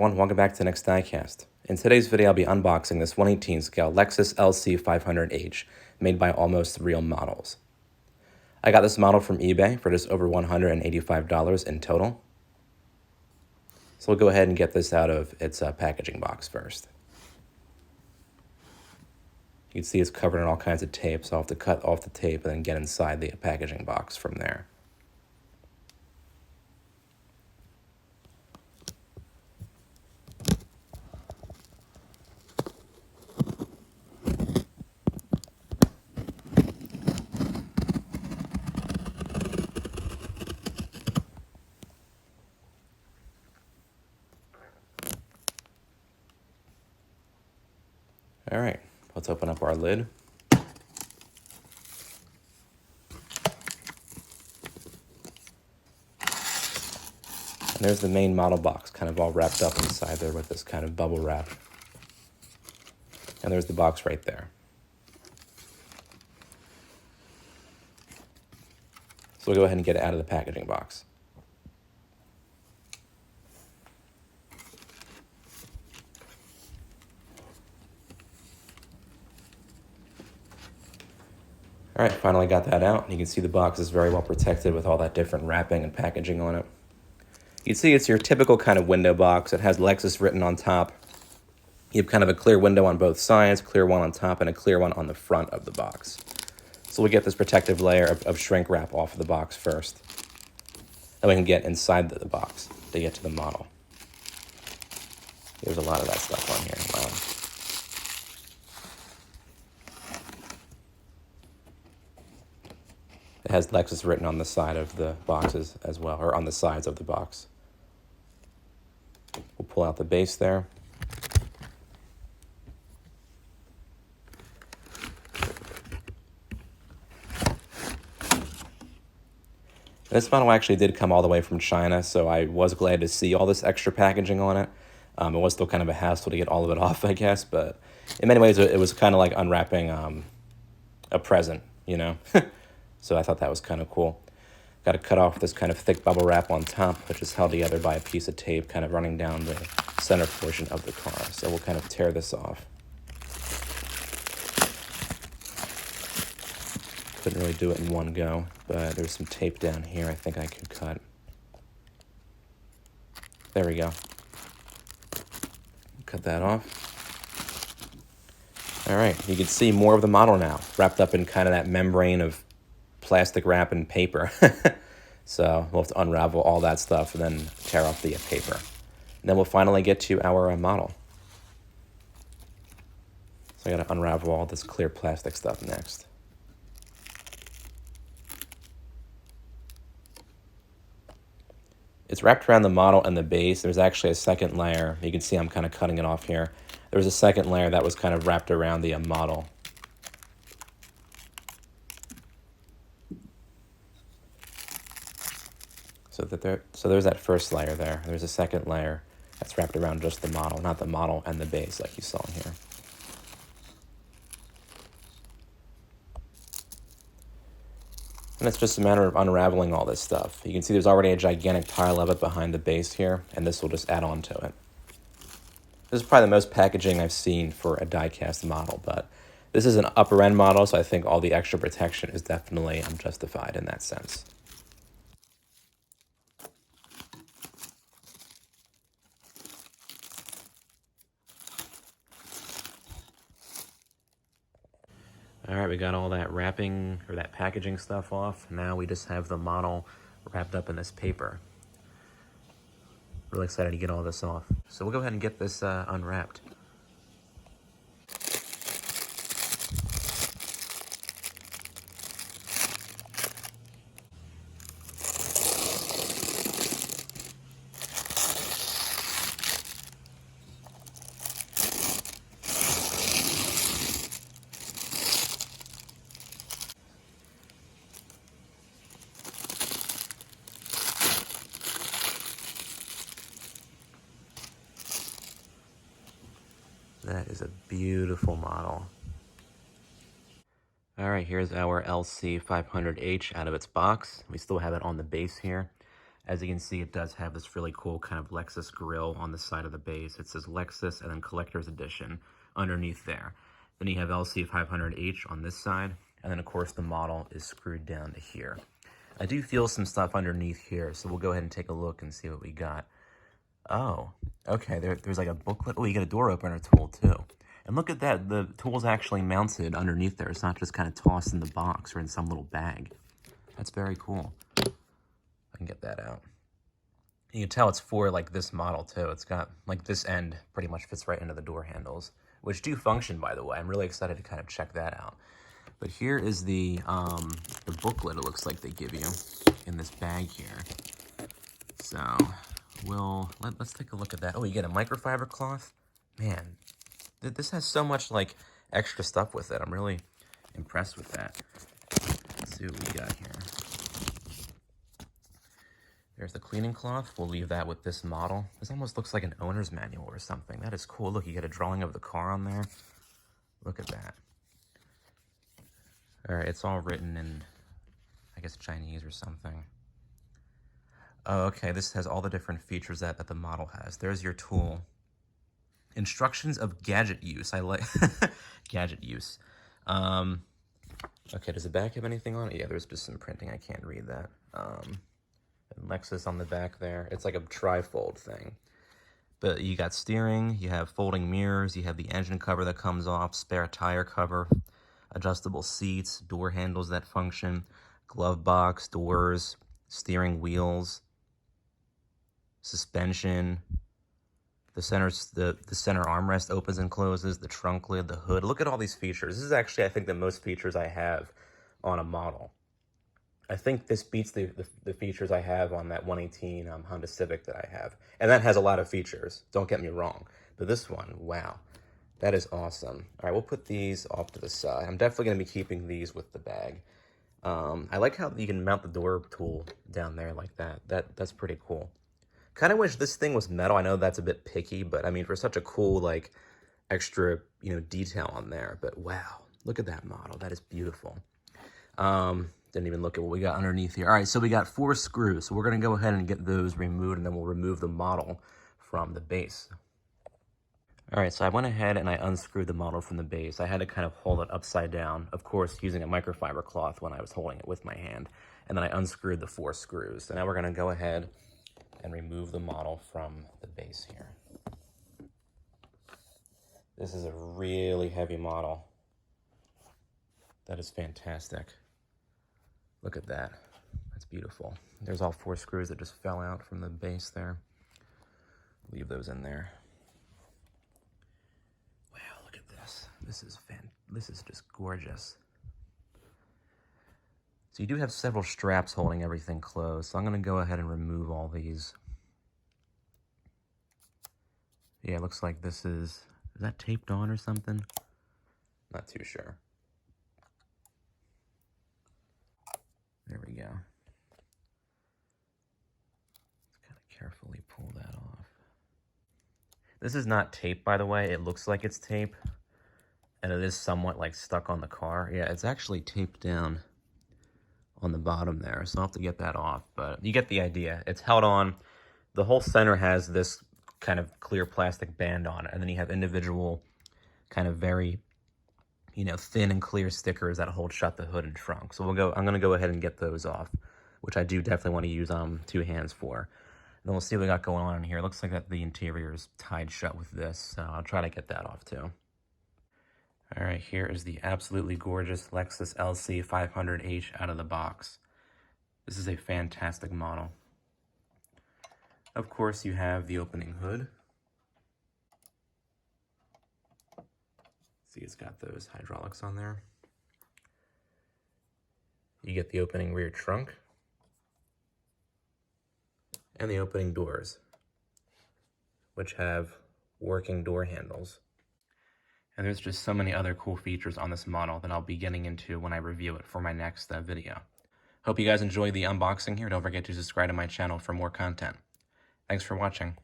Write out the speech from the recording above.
Everyone, welcome back to the next diecast. In today's video, I'll be unboxing this 1/18 scale Lexus LC500H, made by Almost Real Models. I got this model from eBay for just over $185 in total. So we'll go ahead and get this out of its packaging box first. You can see it's covered in all kinds of tape, so I'll have to cut off the tape and then get inside the packaging box from there. All right, let's open up our lid. And there's the main model box, kind of all wrapped up inside there with this kind of bubble wrap. And there's the box right there. So we'll go ahead and get it out of the packaging box. All right, finally got that out. And you can see the box is very well protected with all that different wrapping and packaging on it. You can see it's your typical kind of window box. It has Lexus written on top. You have kind of a clear window on both sides, clear one on top, and a clear one on the front of the box. So we get this protective layer of shrink wrap off of the box first. Then we can get inside the box to get to the model. There's a lot of that stuff on here. Wow. It has Lexus written on the side of the boxes as well, or on the sides of the box. We'll pull out the base there. This model actually did come all the way from China, so I was glad to see all this extra packaging on it. It was still kind of a hassle to get all of it off, I guess, but in many ways it was kind of like unwrapping a present, you know? So I thought that was kind of cool. Got to cut off this kind of thick bubble wrap on top, which is held together by a piece of tape kind of running down the center portion of the car. So we'll kind of tear this off. Couldn't really do it in one go, but there's some tape down here I think I could cut. There we go. Cut that off. All right, you can see more of the model now, wrapped up in kind of that membrane of plastic wrap and paper. So we'll have to unravel all that stuff and then tear off the paper. And then we'll finally get to our model. So I gotta unravel all this clear plastic stuff next. It's wrapped around the model and the base. There's actually a second layer. You can see I'm kind of cutting it off here. There was a second layer that was kind of wrapped around the model. So there's that first layer there. There's a second layer that's wrapped around just the model, not the model and the base like you saw here. And it's just a matter of unraveling all this stuff. You can see there's already a gigantic pile of it behind the base here, and this will just add on to it. This is probably the most packaging I've seen for a die-cast model, but this is an upper-end model, so I think all the extra protection is definitely justified in that sense. All right, we got all that wrapping or that packaging stuff off. Now we just have the model wrapped up in this paper. Really excited to get all this off. So we'll go ahead and get this unwrapped. That is a beautiful model. All right, here's our LC500H out of its box. We still have it on the base here. As you can see, it does have this really cool kind of Lexus grille on the side of the base. It says Lexus and then Collector's Edition underneath there. Then you have LC500H on this side, and then of course the model is screwed down to here. I do feel some stuff underneath here, so we'll go ahead and take a look and see what we got. Oh, okay, there's like a booklet. Oh, you get a door opener tool too. And look at that, the tool's actually mounted underneath there. It's not just kind of tossed in the box or in some little bag. That's very cool. I can get that out. You can tell it's for like this model too. It's got like this end pretty much fits right into the door handles, which do function, by the way. I'm really excited to kind of check that out. But here is the booklet it looks like they give you in this bag here. So let's take a look at that. Oh, you get a microfiber cloth. Man, this has so much like extra stuff with it. I'm really impressed with that. Let's see what we got here. There's the cleaning cloth. We'll leave that with this model. This almost looks like an owner's manual or something. That is cool. Look, you get a drawing of the car on there. Look at that. All right, it's all written in, I guess, Chinese or something. Oh, okay, this has all the different features that the model has. There's your tool. Instructions of gadget use. I like gadget use. Okay, does the back have anything on it? Yeah, there's just some printing. I can't read that. And Lexus on the back there. It's like a trifold thing. But you got steering, you have folding mirrors, you have the engine cover that comes off, spare tire cover, adjustable seats, door handles that function, glove box, doors, steering wheels, suspension, the center armrest opens and closes, the trunk lid, the hood. Look at all these features. This is actually, I think, the most features I have on a model. I think this beats the features I have on that 118 Honda Civic that I have. And that has a lot of features, don't get me wrong. But this one, wow, that is awesome. All right, we'll put these off to the side. I'm definitely going to be keeping these with the bag. I like how you can mount the door tool down there like that. That's pretty cool. Kind of wish this thing was metal. I know that's a bit picky, but I mean, for such a cool, like, extra, detail on there. But wow, look at that model. That is beautiful. Didn't even look at what we got underneath here. All right, so we got 4 screws. So we're going to go ahead and get those removed, and then we'll remove the model from the base. All right, so I went ahead and I unscrewed the model from the base. I had to kind of hold it upside down, of course, using a microfiber cloth when I was holding it with my hand. And then I unscrewed the 4 screws. So now we're going to go ahead and remove the model from the base here. This is a really heavy model. That is fantastic. Look at that. That's beautiful. There's all 4 screws that just fell out from the base there. Leave those in there. Wow, look at this. This is just gorgeous. So you do have several straps holding everything closed. So I'm going to go ahead and remove all these. Yeah, it looks like this is that taped on or something? Not too sure. There we go. Let's kind of carefully pull that off. This is not tape, by the way. It looks like it's tape, and it is somewhat like stuck on the car. Yeah, it's actually taped down on the bottom there, so I'll have to get that off, but you get the idea. It's held on. The whole center has this kind of clear plastic band on it, and then you have individual kind of very thin and clear stickers that hold shut the hood and trunk. So I'm going to go ahead and get those off, which I do definitely want to use 2 hands for. And then we'll see what we got going on in here. It looks like that the interior is tied shut with this, so I'll try to get that off too. All right, here is the absolutely gorgeous Lexus LC500H out of the box. This is a fantastic model. Of course, you have the opening hood. See, it's got those hydraulics on there. You get the opening rear trunk and the opening doors, which have working door handles. And there's just so many other cool features on this model that I'll be getting into when I review it for my next video. Hope you guys enjoyed the unboxing here. Don't forget to subscribe to my channel for more content. Thanks for watching.